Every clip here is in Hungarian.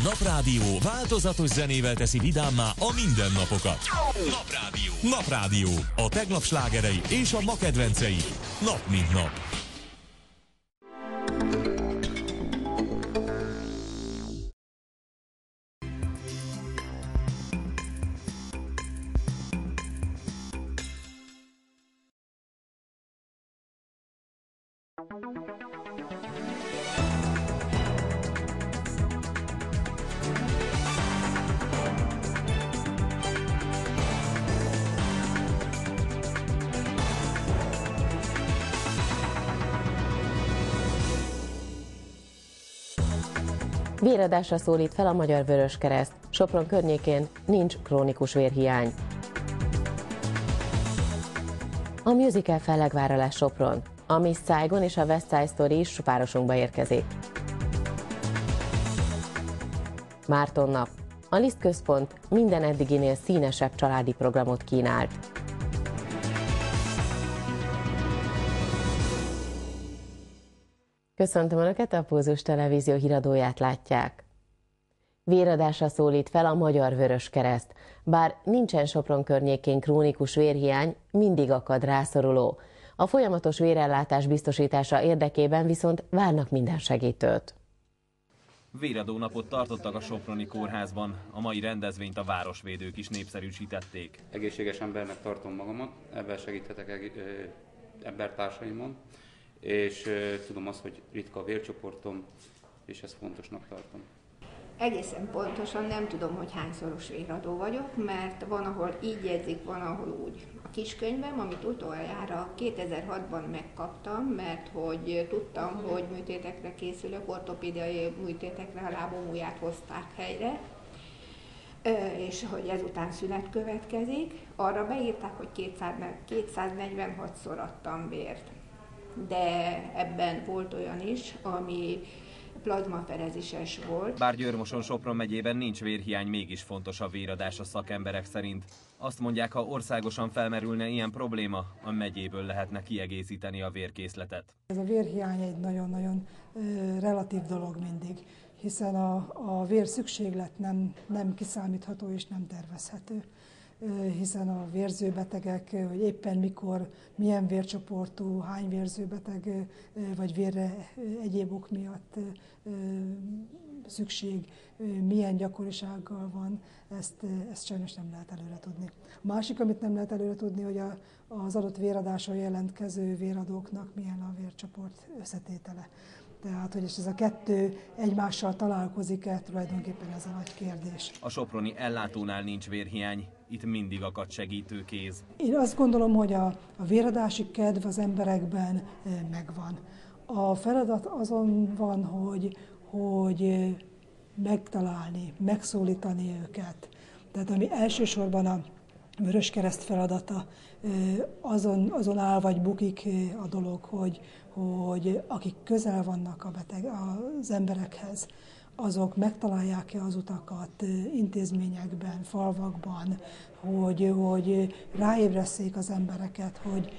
A Naprádió változatos zenével teszi vidámmá a mindennapokat. Naprádió. Naprádió. A tegnap slágerei és a ma kedvencei. Nap mint nap. Véradásra szólít fel a Magyar Vöröskereszt. Sopron környékén nincs krónikus vérhiány. A musical Fellegvárra lesz Sopron. A Miss Saigon és a West Side Story is városunkba érkezik. Márton nap. A Liszt Központ minden eddiginél színesebb családi programot kínált. Köszöntöm Önöket, a Pulzus Televízió híradóját látják. Véradásra szólít fel a Magyar Vöröskereszt. Bár nincsen Sopron környékén krónikus vérhiány, mindig akad rászoruló. A folyamatos vérellátás biztosítása érdekében viszont várnak minden segítőt. Véradó napot tartottak a soproni kórházban. A mai rendezvényt a városvédők is népszerűsítették. Egészséges embernek tartom magamat, ebben segíthetek embertársaimon, és tudom azt, hogy ritka a vércsoportom, és ezt fontosnak tartom. Egészen pontosan nem tudom, hogy hányszoros véradó vagyok, mert van, ahol így jegyzik, van, ahol úgy. A kiskönyvem, amit utoljára 2006-ban megkaptam, mert hogy tudtam, hogy műtétekre készülök, ortopédiai műtétekre a lábam ujját hozták helyre, és hogy ezután szünet következik. Arra beírták, hogy 246-szor adtam vért. De ebben volt olyan is, ami plazmaferezises volt. Bár Győr-Moson-Sopron megyében nincs vérhiány, mégis fontos a véradás a szakemberek szerint. Azt mondják, ha országosan felmerülne ilyen probléma, a megyéből lehetne kiegészíteni a vérkészletet. Ez a vérhiány egy nagyon-nagyon relatív dolog mindig, hiszen a vér szükséglet nem kiszámítható és nem tervezhető. Hiszen a vérzőbetegek, hogy éppen mikor, milyen vércsoportú, hány vérzőbeteg vagy vérre egyéb ok miatt szükség, milyen gyakorisággal van, ezt sajnos nem lehet előre tudni. A másik, amit nem lehet előre tudni, hogy az adott véradáson jelentkező véradóknak milyen a vércsoport összetétele. Tehát, hogy ez a kettő egymással találkozik-e, tulajdonképpen ez a nagy kérdés. A soproni ellátónál nincs vérhiány, itt mindig akad segítőkéz. Én azt gondolom, hogy a véradási kedv az emberekben megvan. A feladat azon van, hogy megtalálni, megszólítani őket. Tehát ami elsősorban a Vöröskereszt feladata, azon áll vagy bukik a dolog, hogy akik közel vannak az emberekhez, azok megtalálják-e az utakat intézményekben, falvakban, hogy ráébresszék az embereket, hogy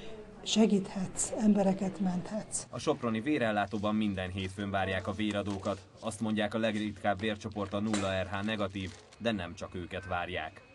segíthetsz, embereket menthetsz. A soproni vérellátóban minden hétfőn várják a véradókat. Azt mondják, a legritkább vércsoport a 0RH negatív, de nem csak őket várják.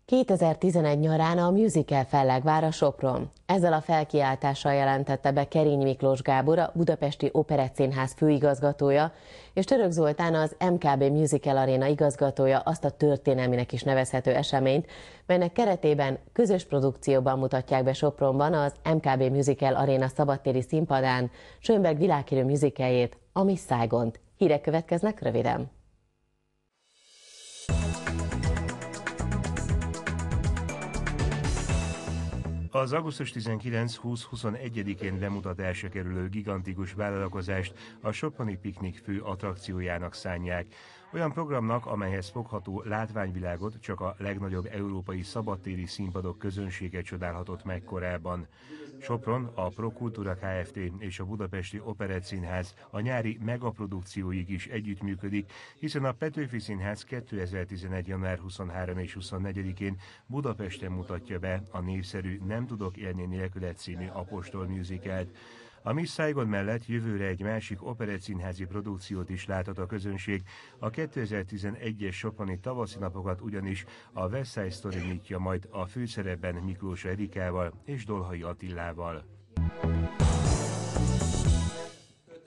2011 nyarán a musical Fellegvár Sopron. Ezzel a felkiáltással jelentette be Kerény Miklós Gábor, a Budapesti Operettszínház főigazgatója, és Török Zoltán, az MKB Musical Arena igazgatója azt a történelminek is nevezhető eseményt, melynek keretében közös produkcióban mutatják be Sopronban az MKB Musical Arena szabadtéri színpadán Schönberg világhírű musicaljét, a Miss Saigont. Hírek következnek röviden. Az augusztus 19-20-21-én bemutatásra kerülő gigantikus vállalkozást a soproni piknik fő attrakciójának szánják. Olyan programnak, amelyhez fogható látványvilágot csak a legnagyobb európai szabadtéri színpadok közönsége csodálhatott meg korábban. Sopron, a ProKultúra Kft. És a Budapesti Operettszínház a nyári megaprodukcióig is együttműködik, hiszen a Petőfi Színház 2011. január 23 és 24-én Budapesten mutatja be a népszerű Nem tudok élni nélküled című apostol musicalt. A Miss Saigon mellett jövőre egy másik operettszínházi produkciót is láthat a közönség. A 2011-es soproni tavaszi napokat ugyanis a West Side Story nyitja majd a főszerepben Miklós Erikával és Dolhai Attilával.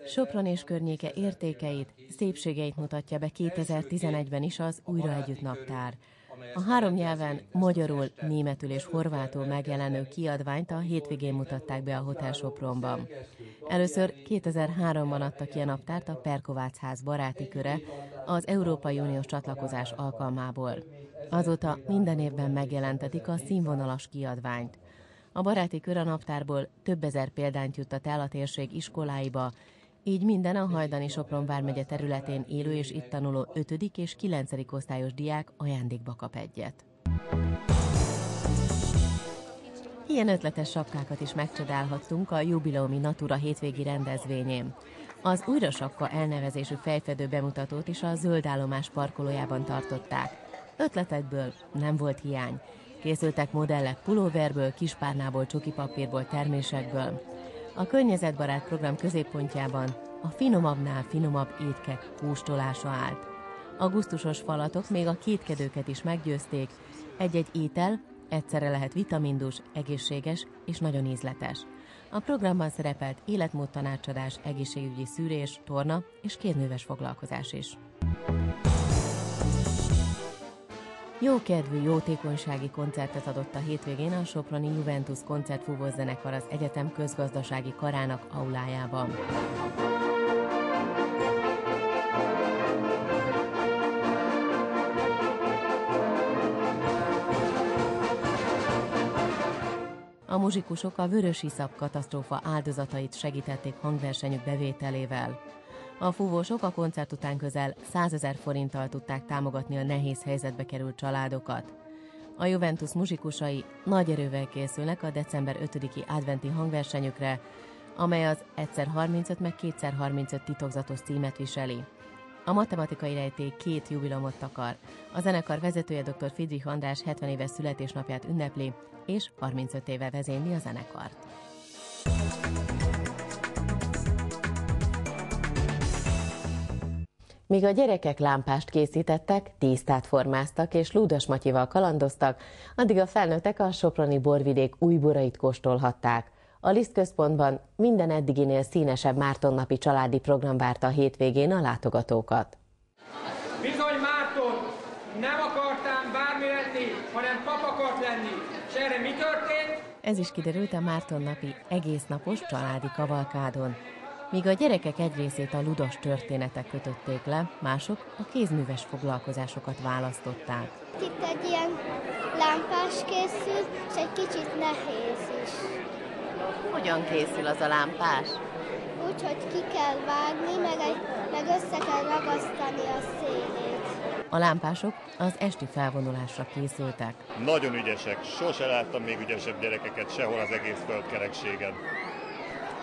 Sopron és környéke értékeit, szépségeit mutatja be 2011-ben is az Újra Együtt naptár. A 3 nyelven, magyarul, németül és horvátul megjelenő kiadványt a hétvégén mutatták be a Hotel Sopronban. Először 2003-ban adta ki a naptárt a Perkovács ház baráti köre az Európai Uniós csatlakozás alkalmából. Azóta minden évben megjelentetik a színvonalas kiadványt. A baráti kör a naptárból több ezer példányt juttat el a térség iskoláiba, így minden a Hajdani Sopron vármegye területén élő és itt tanuló 5. és 9. osztályos diák ajándékba kap egyet. Ilyen ötletes sapkákat is megcsodálhattunk a jubileumi Natura hétvégi rendezvényén. Az Újra Sapka elnevezésű fejfedő bemutatót is a Zöldállomás parkolójában tartották. Ötletekből nem volt hiány. Készültek modellek pulóverből, kispárnából, csokipapírból, termésekből. A környezetbarát program középpontjában a finomabbnál finomabb étkek kóstolása állt. A gusztusos falatok még a kétkedőket is meggyőzték. Egy-egy étel egyszerre lehet vitamindus, egészséges és nagyon ízletes. A programban szerepelt életmódtanácsadás, egészségügyi szűrés, torna és kézműves foglalkozás is. Jókedvű, jótékonysági koncertet adott a hétvégén a soproni Juventus koncertfúvós zenekar az egyetem közgazdasági karának aulájában. A muzsikusok a vörösiszap katasztrófa áldozatait segítették hangversenyük bevételével. A fúvósok a koncert után közel 100 000 forinttal tudták támogatni a nehéz helyzetbe került családokat. A Juventus muzsikusai nagy erővel készülnek a december 5-i adventi hangversenyükre, amely az 1x35 meg 2x35 titokzatos címet viseli. A matematikai rejtély 2 jubileumot takar. A zenekar vezetője dr. Friedrich András 70 éves születésnapját ünnepli, és 35 éve vezényli a zenekart. Míg a gyerekek lámpást készítettek, tésztát formáztak és Lúdas Matyival kalandoztak, addig a felnőttek a soproni borvidék új borait kóstolhatták. A Liszt központban minden eddiginél színesebb Mártonnapi családi program várta a hétvégén a látogatókat. Bizony Márton, nem akartál bármi lenni, hanem pap akart lenni. És erre mi történt? Ez is kiderült a Mártonnapi egésznapos családi kavalkádon. Míg a gyerekek egy részét a ludas történetek kötötték le, mások a kézműves foglalkozásokat választották. Itt egy ilyen lámpás készül, és egy kicsit nehéz is. Hogyan készül az a lámpás? Úgy, hogy ki kell vágni, meg össze kell ragasztani a szélét. A lámpások az esti felvonulásra készültek. Nagyon ügyesek, sose láttam még ügyesebb gyerekeket sehol az egész földkerekségen.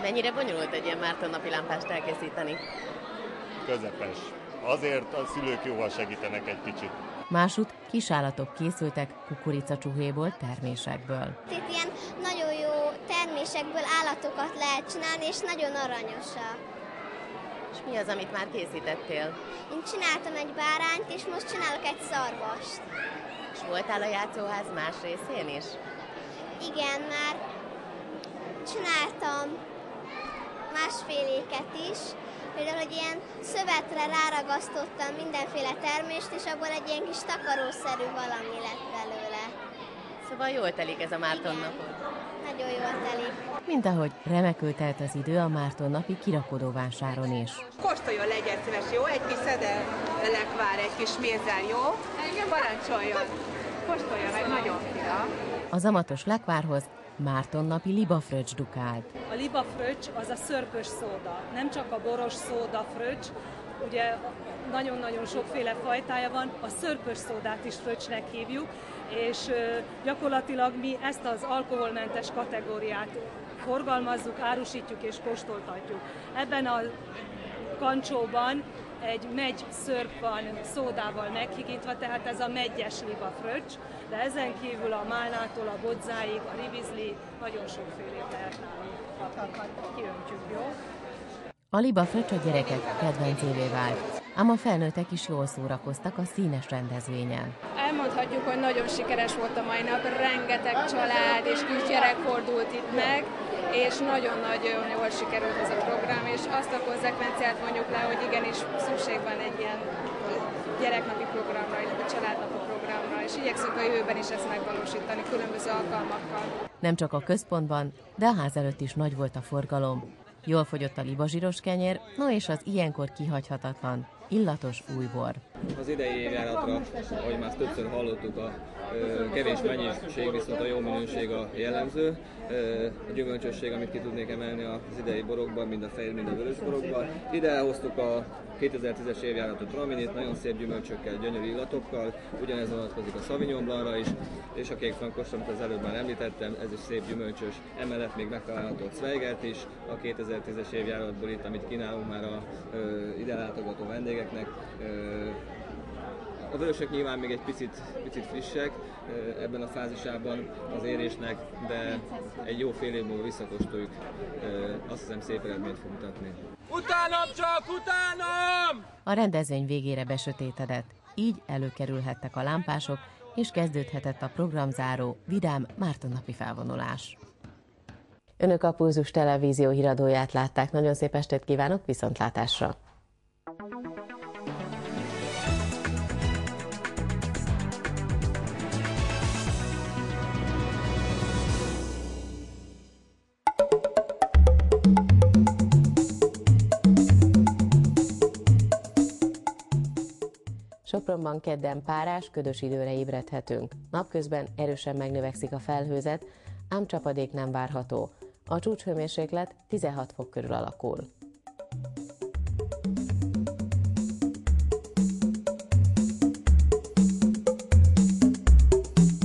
Mennyire bonyolult egy ilyen Mártonnapi lámpást elkészíteni? Közepes. Azért a szülők jóval segítenek egy kicsit. Másút kisállatok készültek kukoricacsuhéból, termésekből. Itt ilyen nagyon jó termésekből állatokat lehet csinálni, és nagyon aranyosak. És mi az, amit már készítettél? Én csináltam egy bárányt, és most csinálok egy szarvast. És voltál a játszóház más részén is? Igen, már csináltam másféléket is. Például, hogy ilyen szövetre ráragasztottam mindenféle termést, és abból egy ilyen kis takarószerű valami lett belőle. Szóval jól telik ez a Mártonnapot? Nagyon jól telik. Mint ahogy remekül telt az idő a Mártonnapi kirakodóvásáron is. Kóstoljon, legyen szíves, jó? Egy kis szedelekvár, egy kis mézzel, jó? Igen, parancsoljon. Kóstolja meg, nagyon finom. A zamatos lekvárhoz Mártonnapi libafröccs dukált. A libafröccs az a szörpös szóda, nem csak a boros szóda fröccs, ugye nagyon-nagyon sokféle fajtája van, a szörpös szódát is fröccsnek hívjuk, és gyakorlatilag mi ezt az alkoholmentes kategóriát forgalmazzuk, árusítjuk és kóstoltatjuk. Ebben a kancsóban egy megy szörp van szódával meghigítva, tehát ez a megyes libafröccs. de ezen kívül a málnától a bodzáig, a rivizli, nagyon sokfélét lehet nálunk kapni, kiöntjük, jó? A liba fröccs a gyerekek kedvencévé vált, ám a felnőttek is jól szórakoztak a színes rendezvényen. Elmondhatjuk, hogy nagyon sikeres volt a mai nap, rengeteg család és kisgyerek fordult itt meg, és nagyon-nagyon jól sikerült ez a program, és azt a konzekvenciát mondjuk le, hogy igenis szükség van egy ilyen gyereknapi programra, illetve családnapi programra, és igyekszünk a jövőben is ezt megvalósítani különböző alkalmakkal. Nem csak a központban, de a ház előtt is nagy volt a forgalom. Jól fogyott a libazsíros kenyér, no és az ilyenkor kihagyhatatlan, illatos új bor. Az idei évjáratra, ahogy már többször hallottuk, a kevés mennyiség, viszont a jó minőség a jellemző. A gyümölcsösség, amit ki tudnék emelni az idei borokban, mind a fehér, mind a vörös borokban. Ide elhoztuk a 2010-es évjáratot Raminit, nagyon szép gyümölcsökkel, gyönyörű illatokkal, ugyanez vonatkozik a Sauvignon Blancra is, és a kék frankos, amit az előbb már említettem, ez is szép gyümölcsös, emellett még megtalálható a Zweigert is, a 2010-es évjáratból itt, amit kínálunk már a ide látogató vendégeknek. A vörösök nyilván még egy picit frissek ebben a fázisában az érésnek, de egy jó fél év múlva visszakóstoljuk, azt hiszem szép eredményt fog mutatni. Utánom csak, utánom! A rendezvény végére besötétedett, így előkerülhettek a lámpások, és kezdődhetett a programzáró, vidám mártonnapi felvonulás. Önök a Pulzus Televízió híradóját látták, nagyon szép estét kívánok, viszontlátásra! Sopronban kedden párás, ködös időre ébredhetünk. Napközben erősen megnövekszik a felhőzet, ám csapadék nem várható. A csúcshőmérséklet 16 fok körül alakul.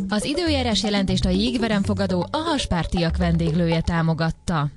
Az időjárás jelentést a Jégverem fogadó a Haspártiak vendéglője támogatta.